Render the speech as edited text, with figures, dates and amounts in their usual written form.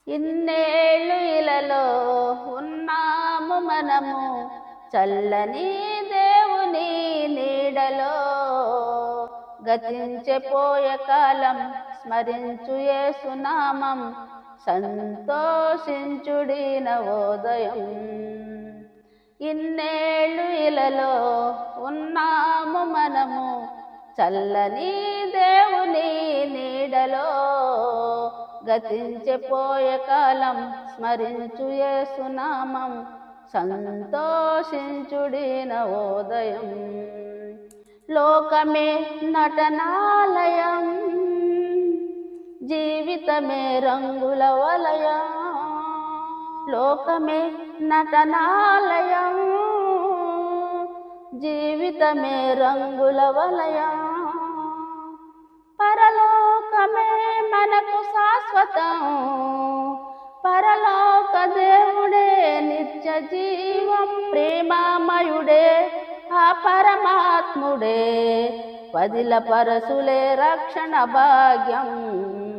ఇన్నేళ్ళు ఇలలో ఉన్నాము మనము, చల్లని దేవుని నీడలో. గతించిపోయే కాలం స్మరించు యేసునామం, సంతోషించుడి నవోదయం. ఇన్నేళ్ళు ఇలలో ఉన్నాము మనము, చల్లని దేవుని నీడలో. గతించిపోయే కాలం స్మరించు యేసునామం, సంతోషించుడి నవోదయం. లోకమే నటనాలయం, జీవితమే రంగుల వలయం. లోకమే నటనాలయం, జీవితమే రంగుల వలయం. పరలోకమే మనకు శాశ్వతం, పరలోక దేవుడే నిత్య జీవం. ప్రేమామయుడే ఆ పరమాత్ముడే, పదిల పరసులే రక్షణ భాగ్యం.